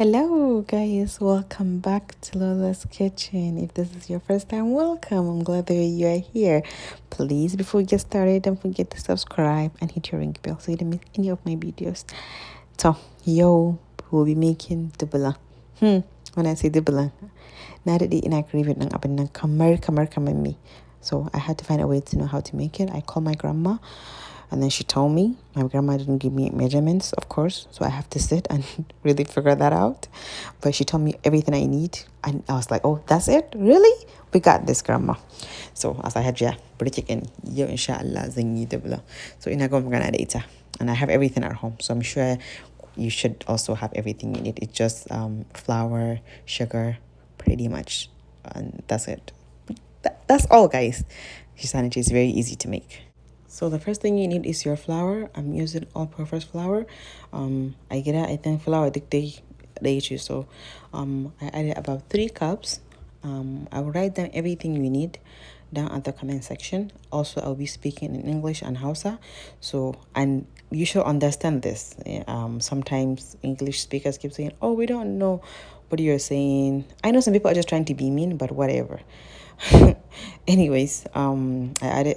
Hello, guys. Welcome back to Lola's Kitchen. If this is your first time, welcome. I'm glad that you are here. Please, before we get started, don't forget to subscribe and hit your ring bell so you don't miss any of my videos. So, we'll be making dublan. When I say dublan, na daɗe ina craving ɗin abin nan kamar me. So I had to find a way to know how to make it. I called my grandma. And then she told me. My grandma didn't give me measurements, of course, so I have to sit and really figure that out. But she told me everything I need, and I was like, "Oh, that's it? Really? We got this, grandma." So as I had break it in, yo inshallah zanyi dubla. So ina go magana da ita, and I have everything at home, so I'm sure you should also have everything you need. It's just flour, sugar, pretty much, and that's it. That's all, guys. Hisanity is very easy to make. So the first thing you need is your flour. I'm using all-purpose flour. I think flour they choose. So I added about 3 cups. I will write down everything you need down at the comment section. Also, I'll be speaking in English and Hausa. So, and you should understand this. Sometimes English speakers keep saying, "Oh, we don't know what you're saying." I know some people are just trying to be mean, but whatever. Anyways, I added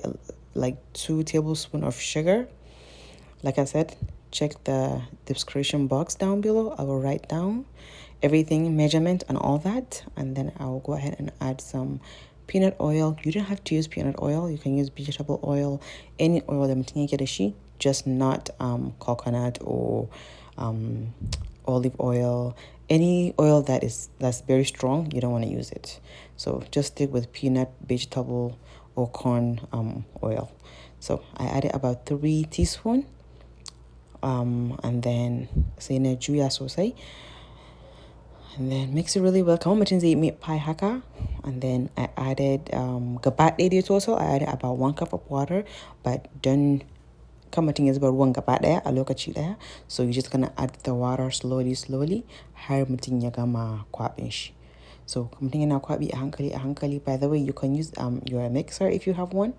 like 2 tablespoons of sugar. Like I said, check the description box down below. I will write down everything, measurement and all that, and then I will go ahead and add some peanut oil. You don't have to use peanut oil. You can use vegetable oil, any oil that you get, just not coconut or olive oil. Any oil that's very strong, you don't want to use it. So just stick with peanut, vegetable, or corn oil. So I added about 3 teaspoons. And then say na juya sosai. And then mix it really well. Come on, zai meat pie haka. And then I added gaba ɗaya total. I added about 1 cup of water, but don't come is about 1 gaba ɗaya a lokaci ɗaya. So you're just gonna add the water slowly har mutum ya gama kwaɓin shi. So mutum yana kwaɓi a hankali. By the way, you can use your mixer if you have one.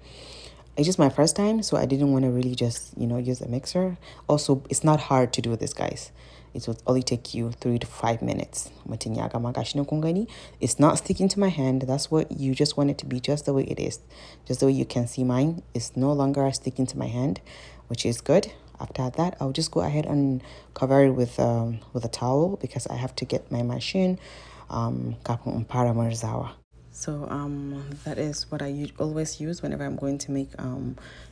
It's just my first time, so I didn't want to really just, use a mixer. Also, it's not hard to do this, guys. It will only take you 3 to 5 minutes. It's not sticking to my hand. That's what you just want it to be, just the way it is. Just the way you can see mine. It's no longer sticking to my hand, which is good. After that, I'll just go ahead and cover it with a towel because I have to get my machine kapun para marzawa. So that is what I always use whenever I'm going to make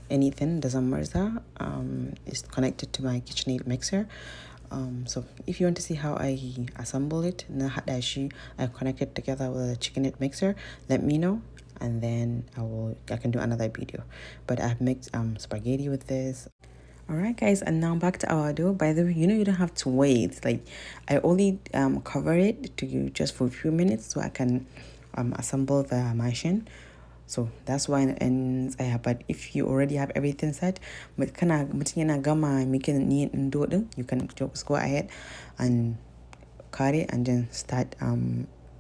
anything. The zamarza is connected to my KitchenAid mixer. So if you want to see how I assemble it, I connect it together with a KitchenAid mixer, let me know, and then I can do another video. But I've mixed spaghetti with this. Alright, guys, and now back to our dough. By the way, you don't have to wait. Like, I only cover it to just for a few minutes so I can assemble the machine. So that's why it ends. But if you already have everything set, you can just go ahead and cut it and then start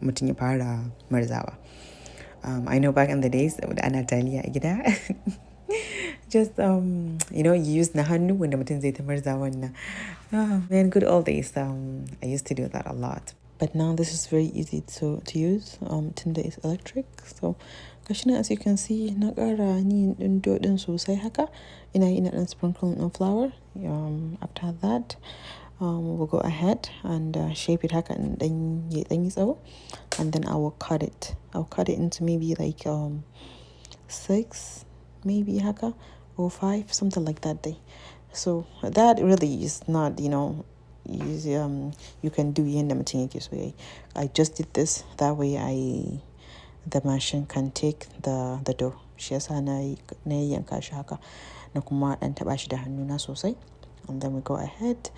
marzawa. I know back in the days with Anatalia just you use na hannu when mutum zai ta marzawan na. Man, good old days. I used to do that a lot. But now this is very easy to use. Tunda is electric. So gashi as you can see, na ƙara ni ɗin dough ɗin sosai haka. Ina ɗan sprinkle on flour. After that, we'll go ahead and shape it haka and then and then I will cut it. I'll cut it into maybe like 6, maybe haka, or 5, something like that day. So that really is not, you can do I just did this that way the machine can take the dough. Shi yasa na yanka shi haka na kuma dan taba shi da hannuna sosai. And then we go ahead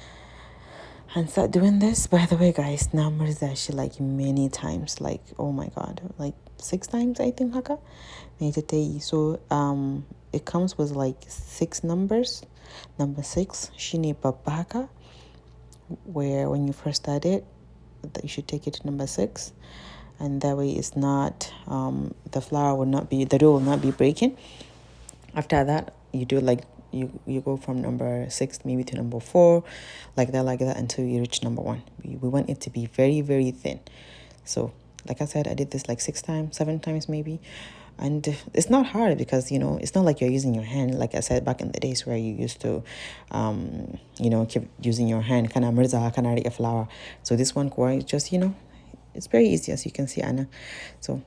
and start doing this. By the way, guys, na murza shi like many times, like oh my god, like 6 times I think haka. So it comes with like 6 numbers. Number 6 shine babba haka, where when you first start it, you should take it to number 6, and that way it's not the dough will not be breaking. After that, you do like you go from number 6 maybe to number 4, like that until you reach number 1. We want it to be very, very thin. So like I said, I did this like 6 times, 7 times maybe. And it's not hard because, it's not like you're using your hand. Like I said, back in the days where you used to, keep using your hand, kind of mirza, kind of a flour. So this one, just, it's very easy, as you can see, Anna. So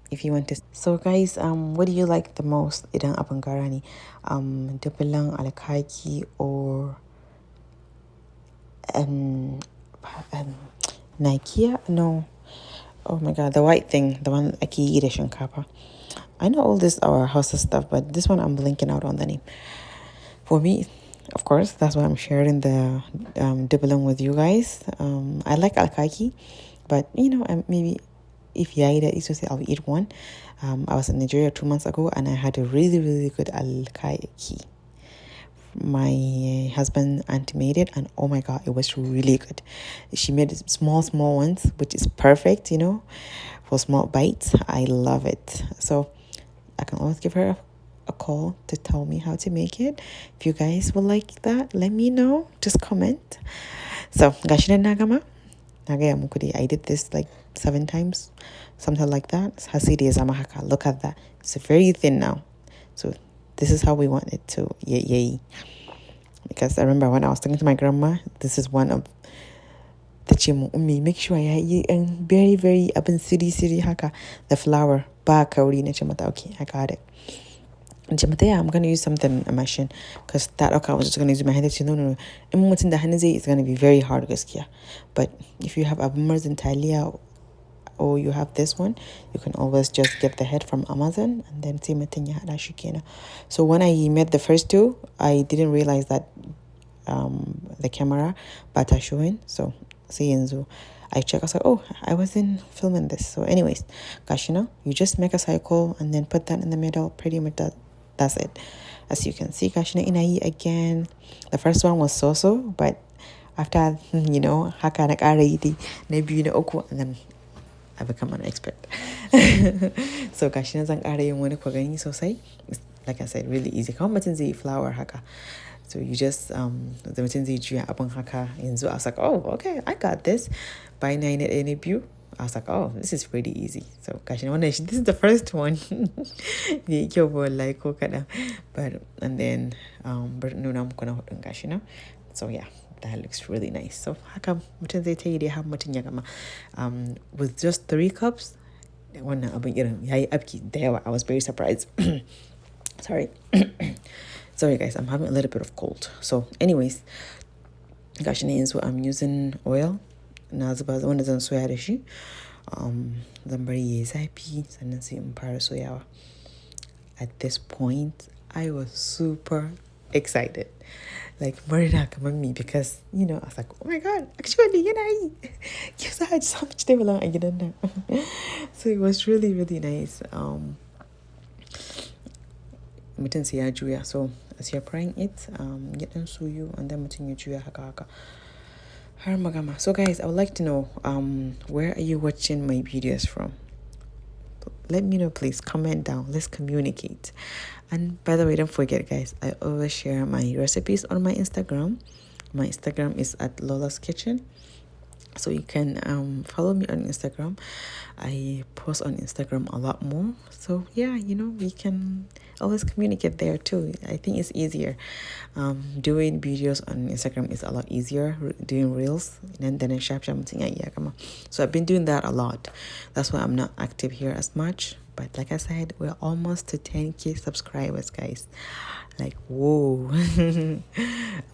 if you want to. So guys, what do you like the most? Idan abin gara ne, dublan alkaki or Nikia? No. Oh my god, the white thing, the one ake yi da shinkafa. I know all this our Hausa stuff, but this one I'm blinking out on the name. For me, of course, that's why I'm sharing the dublan with you guys. I like alkaki, but maybe if you eat it, I'll eat one. I was in Nigeria 2 months ago, and I had a really, really good alkaki. My husband auntie made it, and oh my god, it was really good. She made small ones, which is perfect, for small bites. I love it. So I can always give her a call to tell me how to make it. If you guys would like that, let me know. Just comment. So gashi na nagama. Nagaya mukudi. I did this like 7 times, something like that. Hasidi zamahaka. Look at that. It's very thin now. So this is how we want it to yay. Because I remember when I was talking to my grandma, this is one of the chimu umi. Make sure I and very, very up in city haka the flour ba kauri na chimata. Okay, I got it. And chimata, yeah, I'm gonna use something a machine because that okay, I was just gonna use my hand. No. It's gonna be very hard, gaskiya. But if you have abumers in Thalia, or you have this one, you can always just get the head from Amazon and then see matanya hada shikena. So when I made the first 2, I didn't realize that the camera bata showing. So see Enzo, I check. I was like, oh, I wasn't filming this. So anyways, kashina, you just make a cycle and then put that in the middle. Pretty much that's it. As you can see, kashina inai again. The first one was so, but after haka na karaidi maybe oku, and then I become an expert. So gashi na zan ƙara yin wani kwagani sosai. Like I said, really easy. Kawai mutum zai yi flour haka. So you just the mutum zai juya abin haka. Yanzu I was like, oh, okay, I got this. By 9 at any view, I was like, oh, this is pretty easy. So gashi na wannan this is the first one. Bai kyau ba wallahi ko kaɗan. But and then bari nuna muku na hudun gashi na. So yeah. That looks really nice. So haka mutum zai tayi dai har mutum ya gama. With just 3 cups, wannan abin irin yayi abki da yawa. I was very surprised. Sorry. Sorry guys, I'm having a little bit of cold. So anyways, gashi ne yanzu I'm using oil. Na zuba wanda zan soya da shi. Zan bari yayi zafi sannan sai in fara soyawa. At this point, I was super excited. Like murna kamar me, because I was like, oh my god, actually yana yi. Yes, I had so much dublan a gidan nan. So it was really, really nice. Mutum sai ya juya. So as you're frying it, ya dan soyu, and then mutum ya juya haka har magama. So guys, I would like to know where are you watching my videos from? Let me know, please. Comment down. Let's communicate. And by the way, don't forget, guys, I always share my recipes on my Instagram. My Instagram is at Lolo'sKitchen. So you can follow me on Instagram. I post on Instagram a lot more. So yeah, we can always communicate there too. I think it's easier. Doing videos on Instagram is a lot easier. Doing reels. And then so I've been doing that a lot. That's why I'm not active here as much. But like I said, we're almost to 10k subscribers, guys. Like, whoa. I'm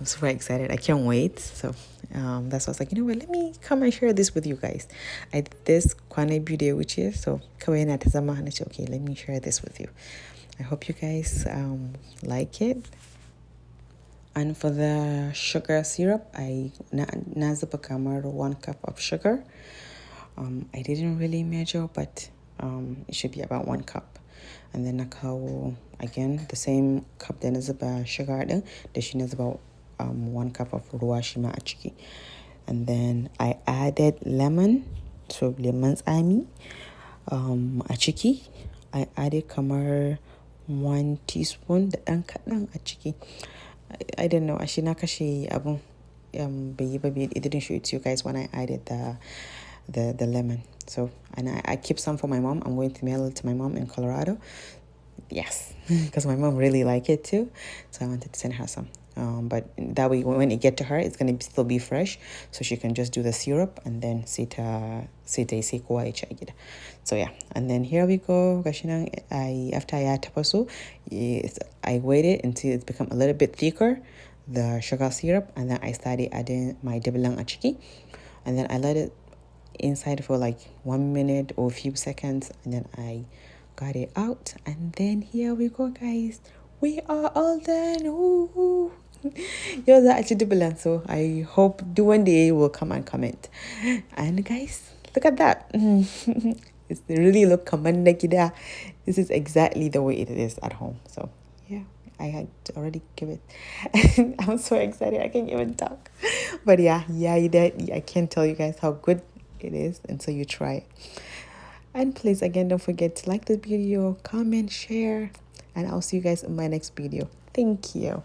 super excited. I can't wait. So that's why I was like, what, let me come and share this with you guys. I did this Kwane Beauty, which is so okay, let me share this with you. I hope you guys like it. And for the sugar syrup, I nazuba kamar 1 cup of sugar. I didn't really measure, but it should be about 1 cup. And then nakawo again the same cup da nazuba sugar din da shi nazuba 1 cup of ruwa shima a ciki. And then I added lemon, so lemon tsami a ciki. I added kamar 1 teaspoon da ɗan kaɗan a ciki. I didn't know. Ashinakashi abun it didn't show it to you guys when I added the lemon. So, and I keep some for my mom. I'm going to mail it to my mom in Colorado. Yes, because my mom really like it too. So I wanted to send her some. But that way, when it get to her, it's gonna still be fresh, so she can just do the syrup and then sita isikuwa ichagida. So yeah, and then here we go. After I add tapasu, I waited until it's become a little bit thicker, the sugar syrup, and then I started adding my dublan achiki, and then I let it inside for like 1 minute or a few seconds, and then I got it out, and then here we go, guys. We are all done. Ooh. Yo, that actually Dublan. So I hope one day you will come and comment. And guys, look at that. It's really look kamanda. This is exactly the way it is at home. So yeah, I had already give it. I'm so excited. I can't even talk. But yeah, I can't tell you guys how good it is until you try it. And please, again, don't forget to like the video, comment, share, and I'll see you guys in my next video. Thank you.